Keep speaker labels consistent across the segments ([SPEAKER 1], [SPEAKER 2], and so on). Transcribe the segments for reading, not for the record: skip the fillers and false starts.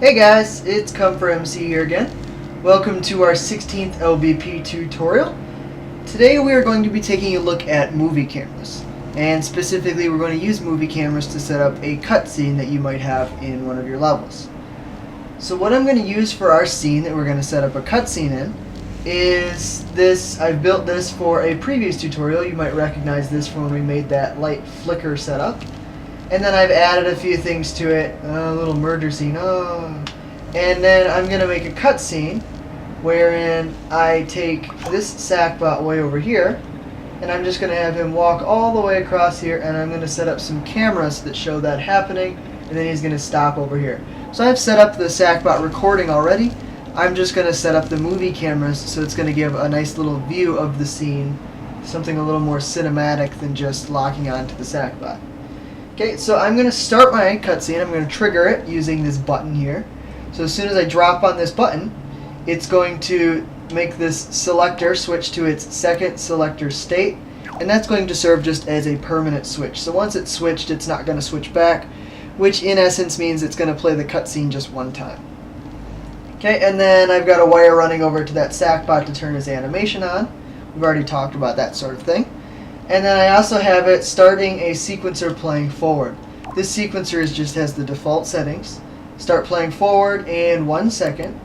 [SPEAKER 1] Hey guys, it's Come4MC here again. Welcome to our 16th LBP tutorial. Today we are going to be taking a look at movie cameras. And specifically we're going to use movie cameras to set up a cutscene that you might have in one of your levels. So what I'm going to use for our scene that we're going to set up a cutscene in is this. I've built this for a previous tutorial. You might recognize this from when we made that light flicker setup. And then I've added a few things to it, a little murder scene, and then I'm going to make a cutscene wherein I take this Sackbot way over here, and I'm just going to have him walk all the way across here, and I'm going to set up some cameras that show that happening, and then he's going to stop over here. So I've set up the Sackbot recording already. I'm just going to set up the movie cameras, so it's going to give a nice little view of the scene, something a little more cinematic than just locking onto the Sackbot. Okay, so I'm going to start my cutscene. I'm going to trigger it using this button here. So as soon as I drop on this button, it's going to make this selector switch to its second selector state, and that's going to serve just as a permanent switch. So once it's switched, it's not going to switch back, which in essence means it's going to play the cutscene just one time. Okay, and then I've got a wire running over to that Sackbot to turn his animation on. We've already talked about that sort of thing. And then I also have it starting a sequencer playing forward. This sequencer just has the default settings. Start playing forward in 1 second.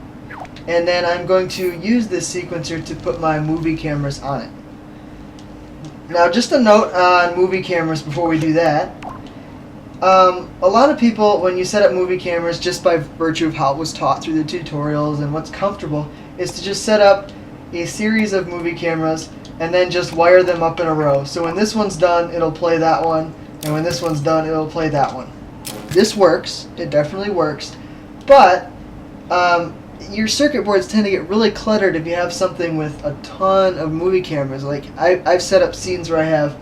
[SPEAKER 1] And then I'm going to use this sequencer to put my movie cameras on it. Now just a note on movie cameras before we do that. A lot of people, when you set up movie cameras, just by virtue of how it was taught through the tutorials and what's comfortable, is to just set up a series of movie cameras and then just wire them up in a row. So when this one's done, it'll play that one, and when this one's done, it'll play that one. This works. It definitely works. But your circuit boards tend to get really cluttered if you have something with a ton of movie cameras. Like I've set up scenes where I have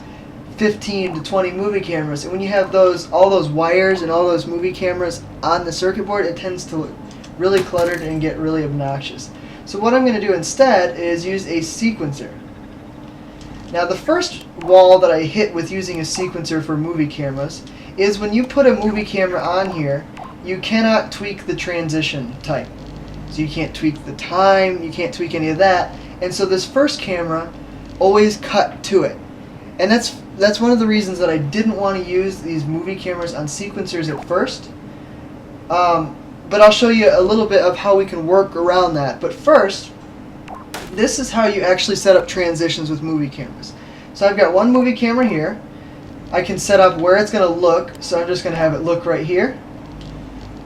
[SPEAKER 1] 15 to 20 movie cameras, and when you have all those wires and all those movie cameras on the circuit board, it tends to look really cluttered and get really obnoxious. So what I'm going to do instead is use a sequencer. Now the first wall that I hit with using a sequencer for movie cameras is when you put a movie camera on here, you cannot tweak the transition type. So you can't tweak the time, you can't tweak any of that, and so this first camera always cut to it. And that's one of the reasons that I didn't want to use these movie cameras on sequencers at first. But I'll show you a little bit of how we can work around that. But first, this is how you actually set up transitions with movie cameras. So I've got one movie camera here. I can set up where it's going to look, so I'm just going to have it look right here.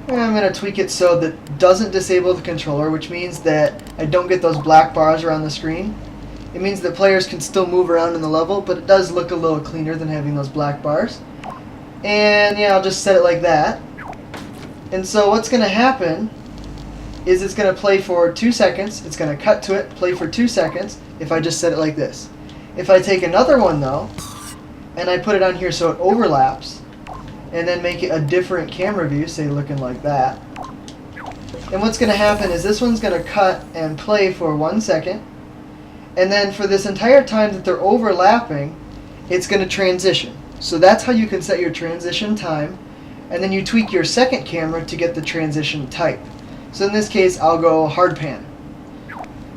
[SPEAKER 1] And I'm going to tweak it so that it doesn't disable the controller, which means that I don't get those black bars around the screen. It means that players can still move around in the level, but it does look a little cleaner than having those black bars. And yeah, I'll just set it like that. And so what's going to happen is it's going to play for 2 seconds, it's going to cut to it, play for 2 seconds, if I just set it like this. If I take another one though, and I put it on here so it overlaps, and then make it a different camera view, say looking like that, and what's going to happen is this one's going to cut and play for 1 second, and then for this entire time that they're overlapping, it's going to transition. So that's how you can set your transition time, and then you tweak your second camera to get the transition type. So in this case, I'll go hard pan.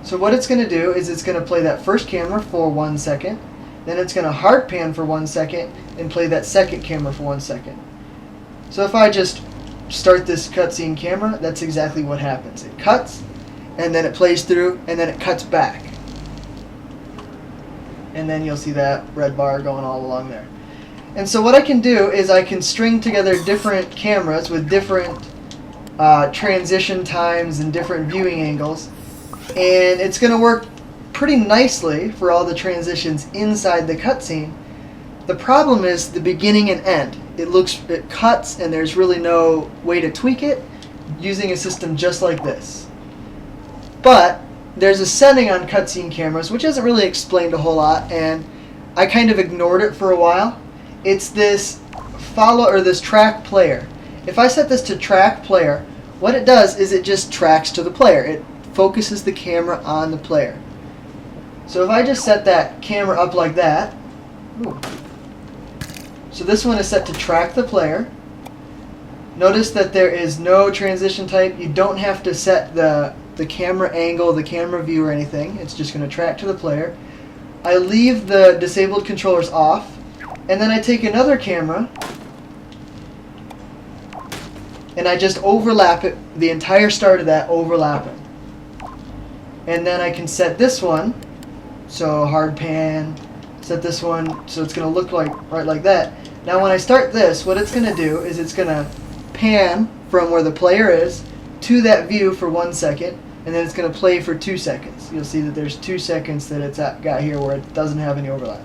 [SPEAKER 1] So what it's going to do is it's going to play that first camera for 1 second, then it's going to hard pan for 1 second, and play that second camera for 1 second. So if I just start this cutscene camera, that's exactly what happens. It cuts, and then it plays through, and then it cuts back. And then you'll see that red bar going all along there. And so what I can do is I can string together different cameras with different transition times and different viewing angles, and it's going to work pretty nicely for all the transitions inside the cutscene. The problem is the beginning and end. It cuts, and there's really no way to tweak it using a system just like this. But there's a setting on cutscene cameras which isn't really explained a whole lot, and I kind of ignored it for a while. It's this track player. If I set this to track player, what it does is it just tracks to the player. It focuses the camera on the player. So if I just set that camera up like that, so this one is set to track the player, Notice that there is no transition type. You don't have to set the camera angle, the camera view, or anything. It's just going to track to the player. I leave the disabled controllers off, and then I take another camera and I just overlap it, the entire start of that overlapping. And then I can set this one, so hard pan, set this one so it's going to look like right like that. Now when I start this, what it's going to do is it's going to pan from where the player is to that view for 1 second, and then it's going to play for 2 seconds. You'll see that there's 2 seconds that it's got here where it doesn't have any overlap.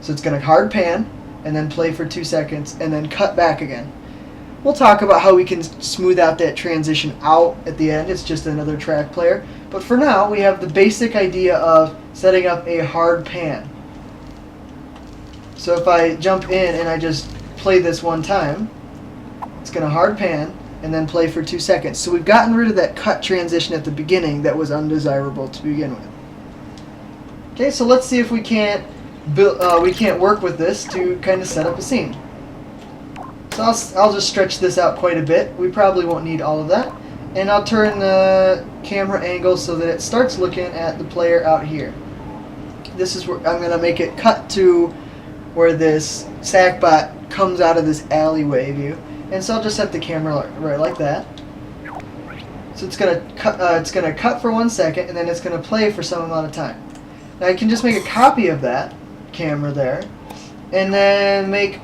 [SPEAKER 1] So it's going to hard pan and then play for 2 seconds and then cut back again. We'll talk about how we can smooth out that transition out at the end. It's just another track player. But for now, we have the basic idea of setting up a hard pan. So if I jump in and I just play this one time, it's going to hard pan and then play for 2 seconds. So we've gotten rid of that cut transition at the beginning that was undesirable to begin with. Okay, so let's see if we can't work with this to kind of set up a scene. So I'll just stretch this out quite a bit. We probably won't need all of that. And I'll turn the camera angle so that it starts looking at the player out here. This is where I'm going to make it cut to where this Sackbot comes out of this alleyway view. And so I'll just set the camera right like that. So it's going to cut for 1 second, and then it's going to play for some amount of time. Now I can just make a copy of that camera there, and then make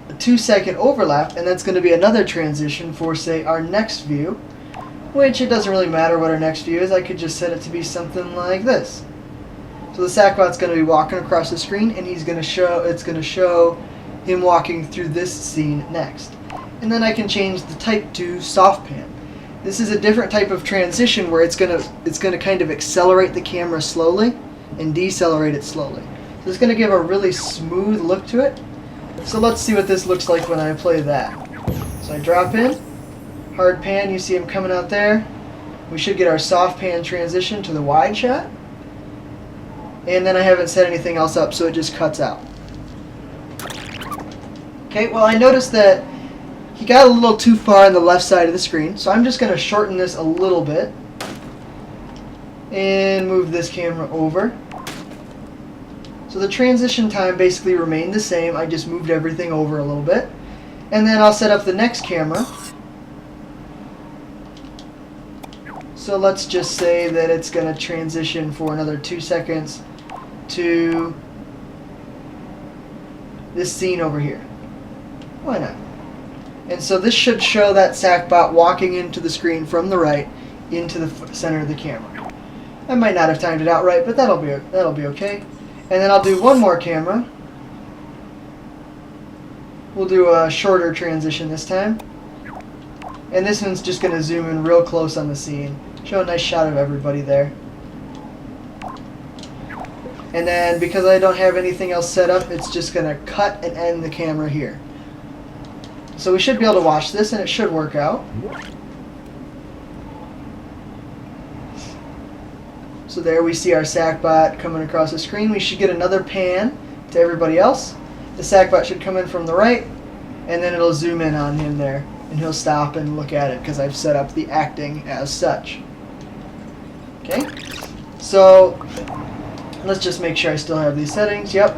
[SPEAKER 1] a 2-second overlap, and that's going to be another transition for, say, our next view, which it doesn't really matter what our next view is. I could just set it to be something like this. So the Sackbot's going to be walking across the screen, and it's going to show him walking through this scene next. And then I can change the type to soft pan. This is a different type of transition where it's going to kind of accelerate the camera slowly and decelerate it slowly. So it's going to give a really smooth look to it. So let's see what this looks like when I play that. So I drop in, hard pan, you see him coming out there. We should get our soft pan transition to the wide shot. And then I haven't set anything else up, so it just cuts out. Okay, well I noticed that he got a little too far on the left side of the screen, so I'm just going to shorten this a little bit and move this camera over. So the transition time basically remained the same. I just moved everything over a little bit. And then I'll set up the next camera. So let's just say that it's going to transition for another 2 seconds to this scene over here. Why not? And so this should show that Sackbot walking into the screen from the right into the center of the camera. I might not have timed it out right, but that'll be okay. And then I'll do one more camera. We'll do a shorter transition this time. And this one's just going to zoom in real close on the scene. Show a nice shot of everybody there. And then because I don't have anything else set up, it's just going to cut and end the camera here. So we should be able to watch this and it should work out. So there we see our Sackbot coming across the screen. We should get another pan to everybody else. The Sackbot should come in from the right, and then it'll zoom in on him there, and he'll stop and look at it because I've set up the acting as such. Okay, so let's just make sure I still have these settings. Yep.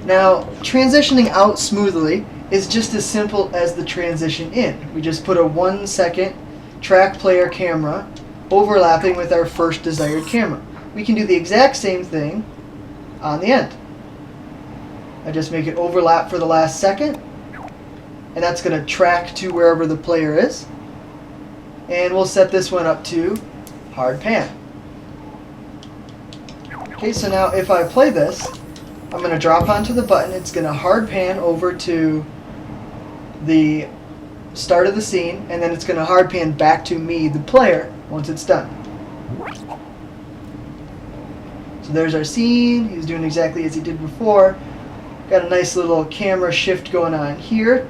[SPEAKER 1] Now, transitioning out smoothly is just as simple as the transition in. We just put a 1 second track player camera overlapping with our first desired camera. We can do the exact same thing on the end. I just make it overlap for the last second, and that's going to track to wherever the player is. And we'll set this one up to hard pan. Okay, so now if I play this, I'm going to drop onto the button. It's going to hard pan over to the start of the scene, and then it's going to hard pan back to me, the player, once it's done. So there's our scene. He's doing exactly as he did before. Got a nice little camera shift going on here.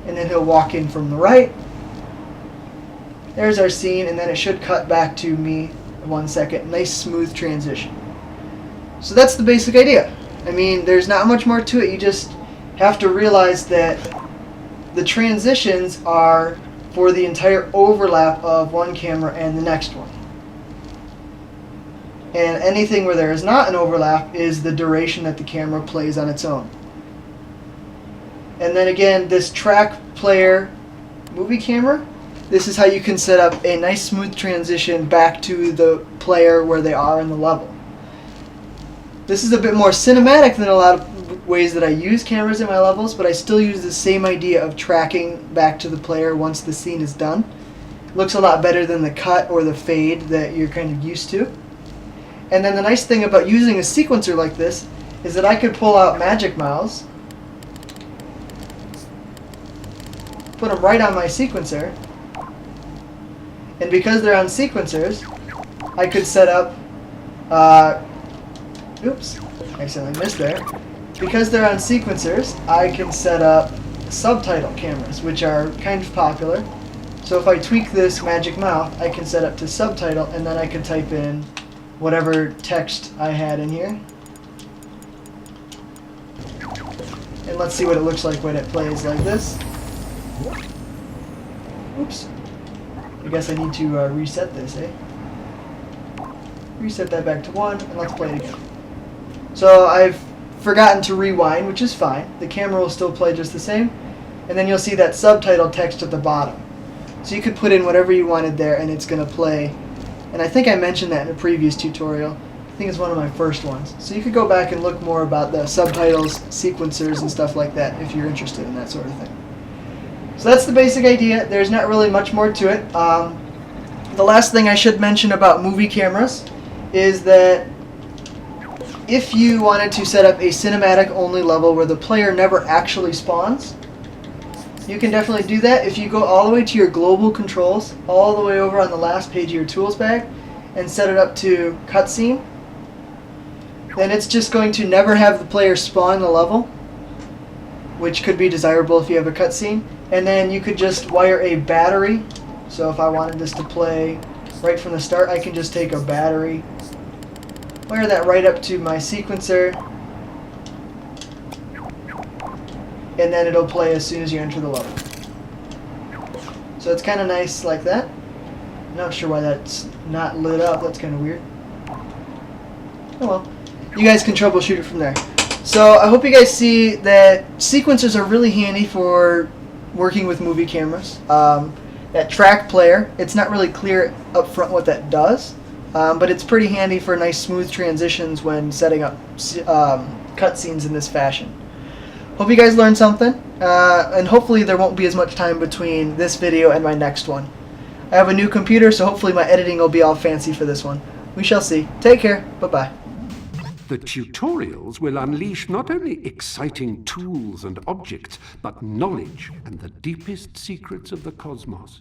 [SPEAKER 1] And then he'll walk in from the right. There's our scene, and then it should cut back to me in 1 second. Nice smooth transition. So that's the basic idea. I mean, there's not much more to it. You just have to realize that The transitions are for the entire overlap of one camera and the next one. And anything where there is not an overlap is the duration that the camera plays on its own. And then again, this track player movie camera, this is how you can set up a nice smooth transition back to the player where they are in the level. This is a bit more cinematic than a lot of ways that I use cameras in my levels, but I still use the same idea of tracking back to the player once the scene is done. It looks a lot better than the cut or the fade that you're kind of used to. And then the nice thing about using a sequencer like this is that I could pull out magic mouse, put them right on my sequencer, and because they're on sequencers, I could set up, oops, accidentally missed there. Because they're on sequencers, I can set up subtitle cameras, which are kind of popular. So if I tweak this magic mouth, I can set up to subtitle, and then I can type in whatever text I had in here. And let's see what it looks like when it plays like this. Oops. I guess I need to reset this, eh? Reset that back to 1, and let's play it again. So I've forgotten to rewind, which is fine. The camera will still play just the same. And then you'll see that subtitle text at the bottom. So you could put in whatever you wanted there, and it's going to play. And I think I mentioned that in a previous tutorial. I think it's one of my first ones. So you could go back and look more about the subtitles, sequencers, and stuff like that if you're interested in that sort of thing. So that's the basic idea. There's not really much more to it. The last thing I should mention about movie cameras is that if you wanted to set up a cinematic only level where the player never actually spawns, you can definitely do that if you go all the way to your global controls, all the way over on the last page of your tools bag, and set it up to cutscene. Then it's just going to never have the player spawn the level, which could be desirable if you have a cutscene. And then you could just wire a battery. So if I wanted this to play right from the start, I can just take a battery, wire that right up to my sequencer, and then it'll play as soon as you enter the level. So it's kind of nice like that. Not sure why that's not lit up. That's kind of weird. Oh well. You guys can troubleshoot it from there. So I hope you guys see that sequencers are really handy for working with movie cameras. That track player, it's not really clear up front what that does, but it's pretty handy for nice smooth transitions when setting up cutscenes in this fashion. Hope you guys learned something, and hopefully there won't be as much time between this video and my next one. I have a new computer, so hopefully my editing will be all fancy for this one. We shall see. Take care. Bye-bye.
[SPEAKER 2] The tutorials will unleash not only exciting tools and objects, but knowledge and the deepest secrets of the cosmos.